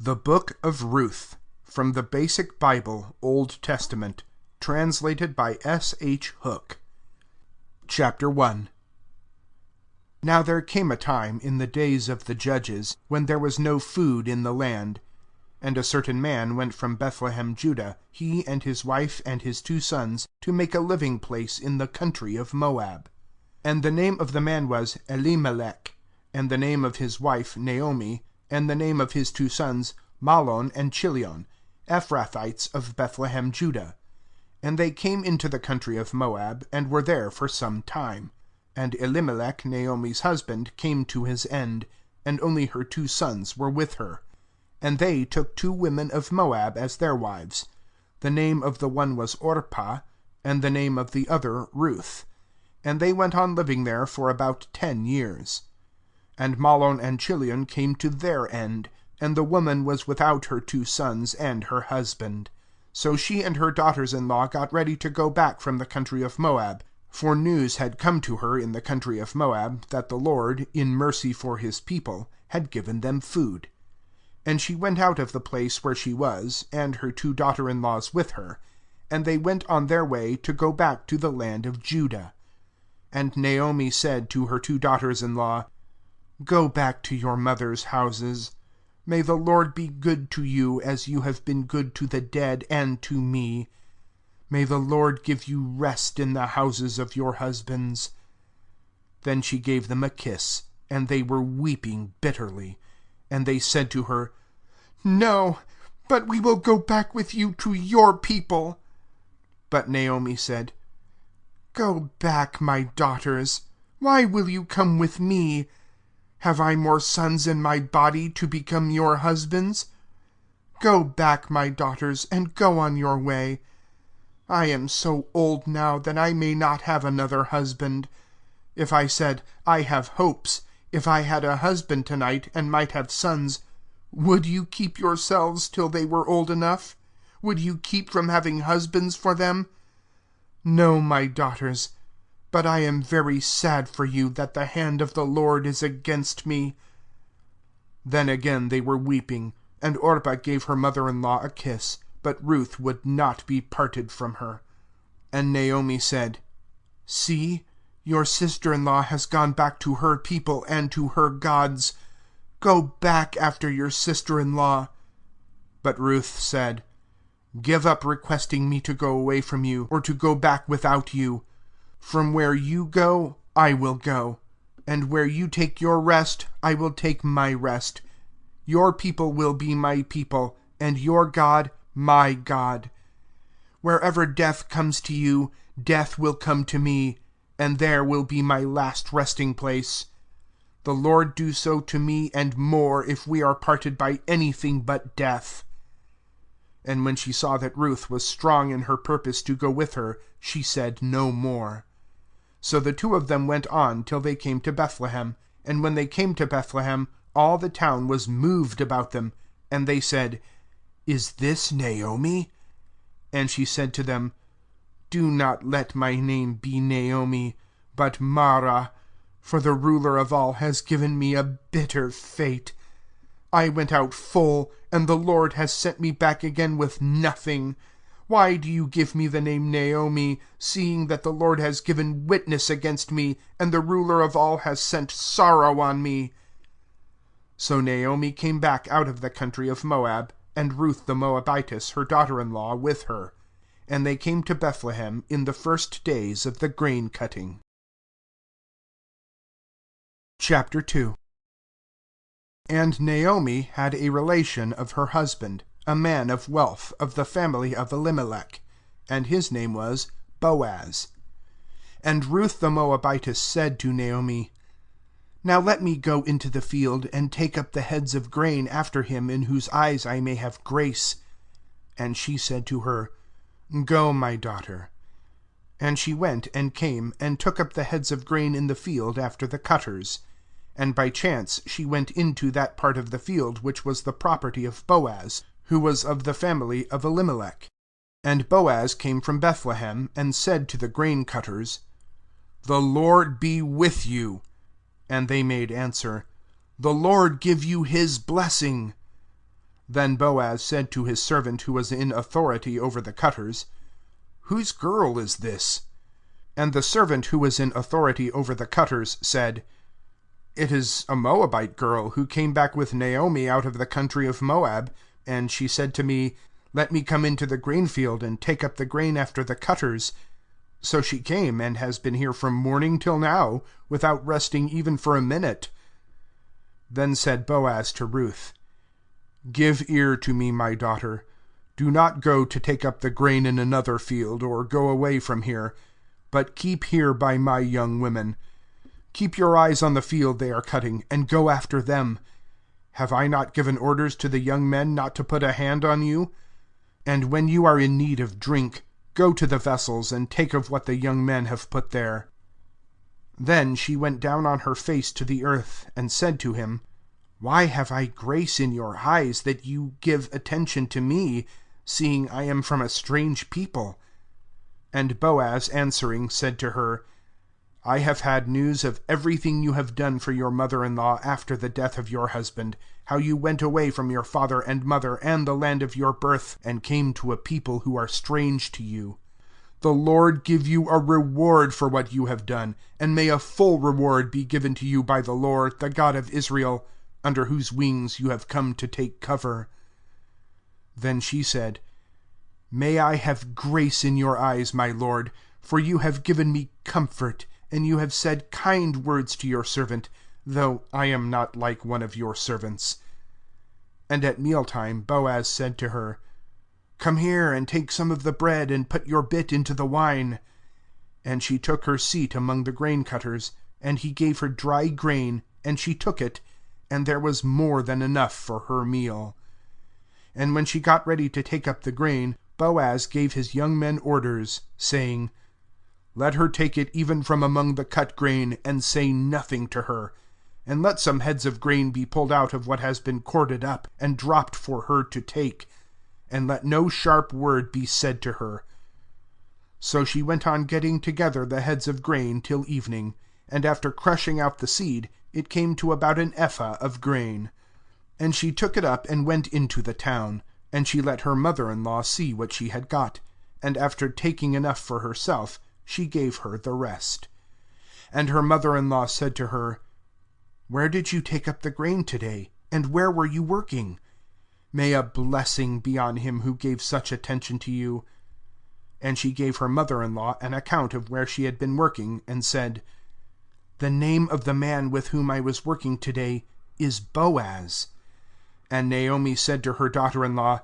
The Book of Ruth, from the Basic Bible, Old Testament, translated by S.H. Hooke. Chapter 1. Now there came a time in the days of the judges, when there was no food in the land. And a certain man went from Bethlehem, Judah, he and his wife and his 2 sons, to make a living place in the country of Moab. And the name of the man was Elimelech, and the name of his wife Naomi, and the name of his 2 sons, Mahlon and Chilion, Ephrathites of Bethlehem, Judah. And they came into the country of Moab, and were there for some time. And Elimelech, Naomi's husband, came to his end, and only her 2 sons were with her. And they took 2 women of Moab as their wives. The name of the one was Orpah, and the name of the other Ruth. And they went on living there for about 10 years. And Mahlon and Chilion came to their end, and the woman was without her 2 sons and her husband. So she and her daughters-in-law got ready to go back from the country of Moab, for news had come to her in the country of Moab that the Lord, in mercy for his people, had given them food. And she went out of the place where she was, and her 2 daughter-in-laws with her, and they went on their way to go back to the land of Judah. And Naomi said to her 2 daughters-in-law, "Go back to your mother's houses. May the Lord be good to you as you have been good to the dead and to me. May the Lord give you rest in the houses of your husbands." Then she gave them a kiss, and they were weeping bitterly. And they said to her, "No, but we will go back with you to your people." But Naomi said, "Go back, my daughters. Why will you come with me? Have I more sons in my body to become your husbands? Go back, my daughters, and go on your way. I am so old now that I may not have another husband. If I said, 'I have hopes,' if I had a husband tonight and might have sons, would you keep yourselves till they were old enough? Would you keep from having husbands for them? No, my daughters, but I am very sad for you that the hand of the Lord is against me." Then again they were weeping, and Orpah gave her mother-in-law a kiss, but Ruth would not be parted from her. And Naomi said, "See, your sister-in-law has gone back to her people and to her gods. Go back after your sister-in-law." But Ruth said, "Give up requesting me to go away from you, or to go back without you. From where you go, I will go, and where you take your rest, I will take my rest. Your people will be my people, and your God, my God. Wherever death comes to you, death will come to me, and there will be my last resting place. The Lord do so to me and more if we are parted by anything but death." And when she saw that Ruth was strong in her purpose to go with her, she said no more. So the 2 of them went on till they came to Bethlehem. And when they came to Bethlehem, all the town was moved about them. And they said, "Is this Naomi?" And she said to them, "Do not let my name be Naomi, but Mara, for the ruler of all has given me a bitter fate. I went out full, and the Lord has sent me back again with nothing. Why do you give me the name Naomi, seeing that the Lord has given witness against me, and the ruler of all has sent sorrow on me?" So Naomi came back out of the country of Moab, and Ruth the Moabitess, her daughter-in-law, with her. And they came to Bethlehem in the first days of the grain-cutting. Chapter 2. And Naomi had a relation of her husband, a man of wealth, of the family of Elimelech, and his name was Boaz. And Ruth the Moabitess said to Naomi, "Now let me go into the field, and take up the heads of grain after him in whose eyes I may have grace." And she said to her, "Go, my daughter." And she went and came, and took up the heads of grain in the field after the cutters. And by chance she went into that part of the field which was the property of Boaz, who was of the family of Elimelech. And Boaz came from Bethlehem, and said to the grain cutters, "The Lord be with you." And they made answer, "The Lord give you his blessing." Then Boaz said to his servant who was in authority over the cutters, "Whose girl is this?" And the servant who was in authority over the cutters said, "It is a Moabite girl who came back with Naomi out of the country of Moab, and she said to me, 'Let me come into the grain field and take up the grain after the cutters.' So she came, and has been here from morning till now, without resting even for a minute." Then said Boaz to Ruth, "Give ear to me, my daughter. Do not go to take up the grain in another field, or go away from here, but keep here by my young women. Keep your eyes on the field they are cutting, and go after them. Have I not given orders to the young men not to put a hand on you? And when you are in need of drink, go to the vessels, and take of what the young men have put there." Then she went down on her face to the earth, and said to him, "Why have I grace in your eyes, that you give attention to me, seeing I am from a strange people?" And Boaz answering said to her, "I have had news of everything you have done for your mother-in-law after the death of your husband, how you went away from your father and mother and the land of your birth, and came to a people who are strange to you. The Lord give you a reward for what you have done, and may a full reward be given to you by the Lord, the God of Israel, under whose wings you have come to take cover." Then she said, "May I have grace in your eyes, my lord, for you have given me comfort, and you have said kind words to your servant, though I am not like one of your servants." And at mealtime Boaz said to her, "Come here, and take some of the bread, and put your bit into the wine." And she took her seat among the grain cutters, and he gave her dry grain, and she took it, and there was more than enough for her meal. And when she got ready to take up the grain, Boaz gave his young men orders, saying, "Let her take it even from among the cut grain, and say nothing to her. And let some heads of grain be pulled out of what has been corded up, and dropped for her to take. And let no sharp word be said to her." So she went on getting together the heads of grain till evening, and after crushing out the seed, it came to about an ephah of grain. And she took it up and went into the town, and she let her mother-in-law see what she had got, and after taking enough for herself, she gave her the rest. And her mother-in-law said to her, "Where did you take up the grain today, and where were you working? May a blessing be on him who gave such attention to you." And she gave her mother-in-law an account of where she had been working, and said, "The name of the man with whom I was working today is Boaz." And Naomi said to her daughter-in-law,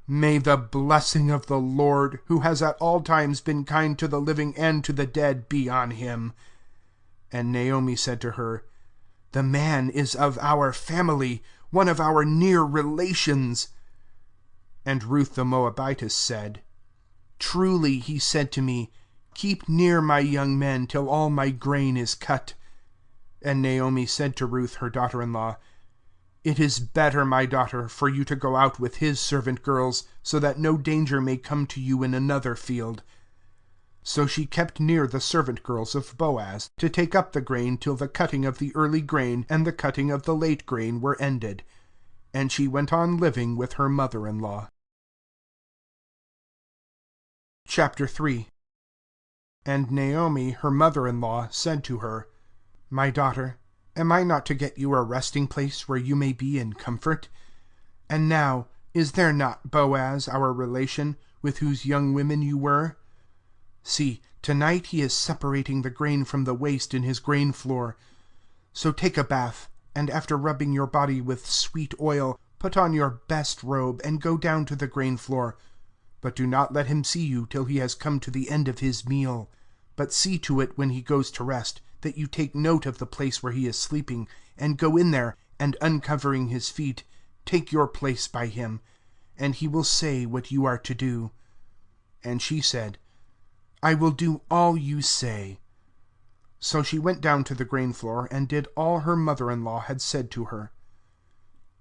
"May the blessing of the Lord, who has at all times been kind to the living and to the dead, be on him." And Naomi said to her, "The man is of our family, one of our near relations." And Ruth the Moabitess said, "Truly he said to me, 'Keep near my young men till all my grain is cut.'" And Naomi said to Ruth her daughter-in-law, "It is better, my daughter, for you to go out with his servant girls, so that no danger may come to you in another field." So she kept near the servant girls of Boaz, to take up the grain till the cutting of the early grain and the cutting of the late grain were ended. And she went on living with her mother-in-law. Chapter 3. And Naomi her mother-in-law said to her, "My daughter, am I not to get you a resting place where you may be in comfort? And now, is there not Boaz, our relation, with whose young women you were? See, tonight he is separating the grain from the waste in his grain floor. So take a bath, and after rubbing your body with sweet oil, put on your best robe, and go down to the grain floor. But do not let him see you till he has come to the end of his meal. But see to it when he goes to rest, that you take note of the place where he is sleeping, and go in there, and uncovering his feet, take your place by him, and he will say what you are to do." And she said, "I will do all you say." So she went down to the grain floor, and did all her mother-in-law had said to her.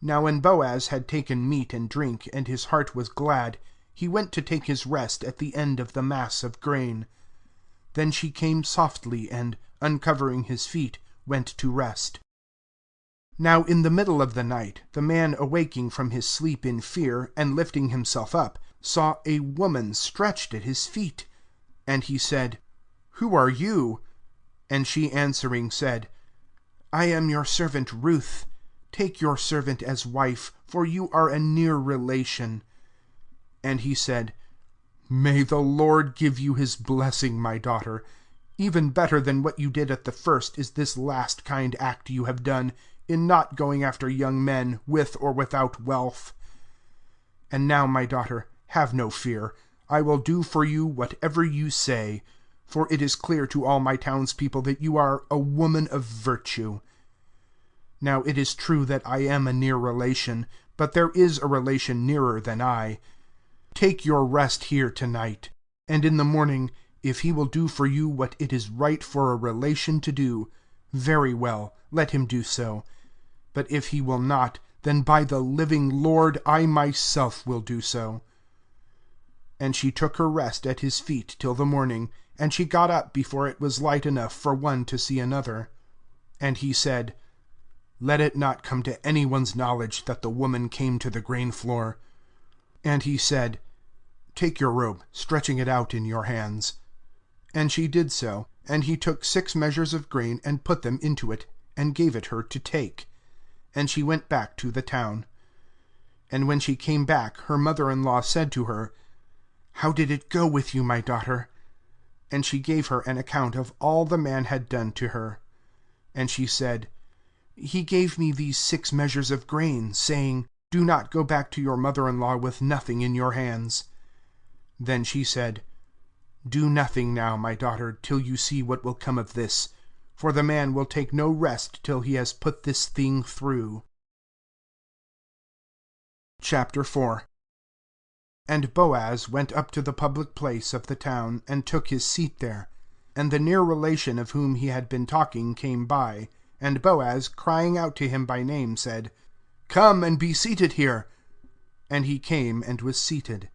Now when Boaz had taken meat and drink, and his heart was glad, he went to take his rest at the end of the mass of grain. Then she came softly, and, uncovering his feet, went to rest. Now in the middle of the night the man, awaking from his sleep in fear, and lifting himself up, saw a woman stretched at his feet. And he said, Who are you? And she answering said, I am your servant Ruth. Take your servant as wife, for you are a near relation. And he said, May the Lord give you his blessing, my daughter. Even better than what you did at the first is this last kind act you have done, in not going after young men, with or without wealth. And now, my daughter, have no fear. I will do for you whatever you say, for it is clear to all my townspeople that you are a woman of virtue. Now it is true that I am a near relation, but there is a relation nearer than I. Take your rest here tonight, and in the morning, if he will do for you what it is right for a relation to do, very well, let him do so. But if he will not, then by the living Lord I myself will do so. And she took her rest at his feet till the morning, and she got up before it was light enough for one to see another. And he said, Let it not come to anyone's knowledge that the woman came to the grain floor. And he said, Take your robe, stretching it out in your hands. And she did so, and he took 6 measures of grain and put them into it, and gave it her to take. And she went back to the town. And when she came back, her mother-in-law said to her, How did it go with you, my daughter? And she gave her an account of all the man had done to her. And she said, He gave me these 6 measures of grain, saying, Do not go back to your mother-in-law with nothing in your hands. Then she said, Do nothing now, my daughter, till you see what will come of this, for the man will take no rest till he has put this thing through. Chapter 4. And Boaz went up to the public place of the town, and took his seat there. And the near relation of whom he had been talking came by, and Boaz, crying out to him by name, said, Come and be seated here. And he came and was seated.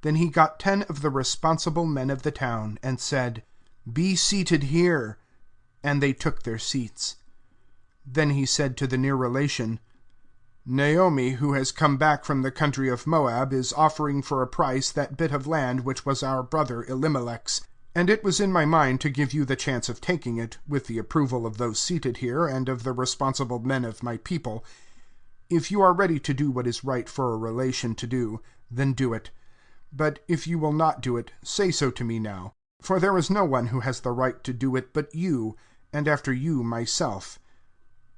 Then he got 10 of the responsible men of the town, and said, Be seated here. And they took their seats. Then he said to the near relation, Naomi, who has come back from the country of Moab, is offering for a price that bit of land which was our brother Elimelech's. And it was in my mind to give you the chance of taking it, with the approval of those seated here and of the responsible men of my people. If you are ready to do what is right for a relation to do, then do it. But if you will not do it, say so to me now. For there is no one who has the right to do it but you, and after you myself.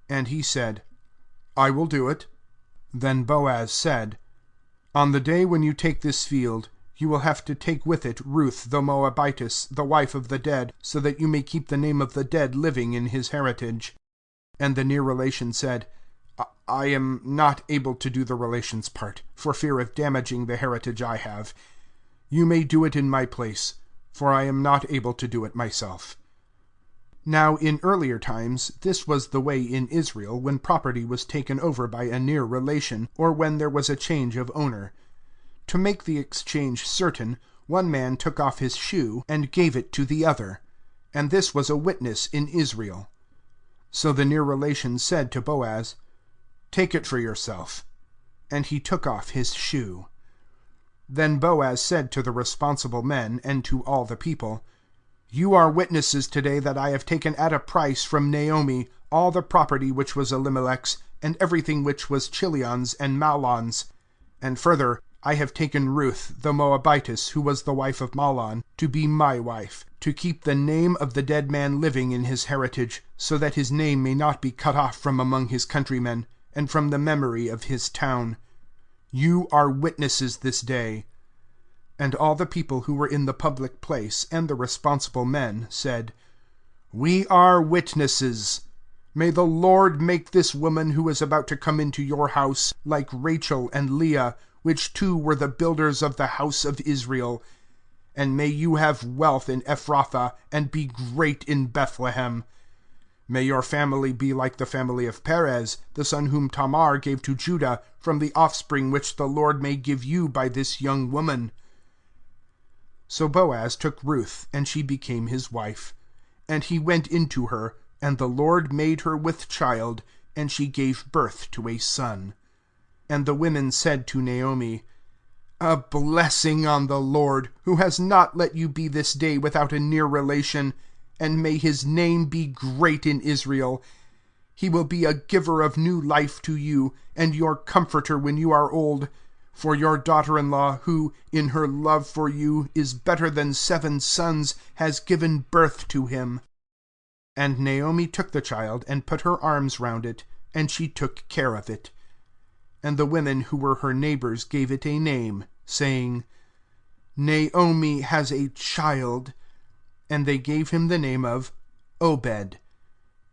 And he said, I will do it. Then Boaz said, On the day when you take this field, you will have to take with it Ruth the Moabitess, the wife of the dead, so that you may keep the name of the dead living in his heritage. And the near relation said, I am not able to do the relation's part, for fear of damaging the heritage I have. You may do it in my place, for I am not able to do it myself. Now in earlier times this was the way in Israel when property was taken over by a near relation, or when there was a change of owner. To make the exchange certain, one man took off his shoe and gave it to the other, and this was a witness in Israel. So the near relation said to Boaz, Take it for yourself. And he took off his shoe. Then Boaz said to the responsible men and to all the people, You are witnesses today that I have taken at a price from Naomi all the property which was Elimelech's, and everything which was Chilion's and Mahlon's. And further, I have taken Ruth the Moabitess, who was the wife of Mahlon, to be my wife, to keep the name of the dead man living in his heritage, so that his name may not be cut off from among his countrymen, and from the memory of his town. You are witnesses this day. And all the people who were in the public place, and the responsible men, said, We are witnesses. May the Lord make this woman who is about to come into your house like Rachel and Leah, which 2 were the builders of the house of Israel. And may you have wealth in Ephrathah, and be great in Bethlehem. May your family be like the family of Perez, the son whom Tamar gave to Judah, from the offspring which the Lord may give you by this young woman. So Boaz took Ruth, and she became his wife. And he went into her, and the Lord made her with child, and she gave birth to a son. And the women said to Naomi, "A blessing on the Lord, who has not let you be this day without a near relation, and may his name be great in Israel. He will be a giver of new life to you, and your comforter when you are old. For your daughter-in-law, who, in her love for you, is better than 7 sons, has given birth to him." And Naomi took the child, and put her arms round it, and she took care of it. And the women who were her neighbors gave it a name, saying, "Naomi has a child." And they gave him the name of Obed.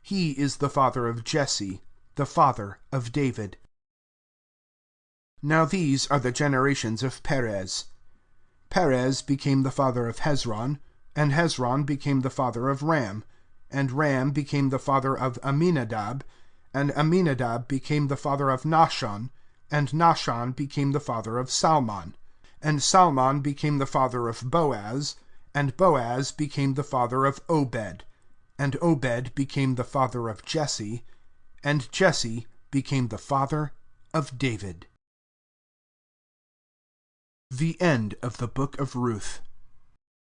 He is the father of Jesse, the father of David. Now these are the generations of Perez. Perez became the father of Hezron, and Hezron became the father of Ram, and Ram became the father of Amminadab, and Amminadab became the father of Nahshon, and Nahshon became the father of Salmon, and Salmon became the father of Boaz, and Boaz became the father of Obed, and Obed became the father of Jesse, and Jesse became the father of David. The end of the book of Ruth.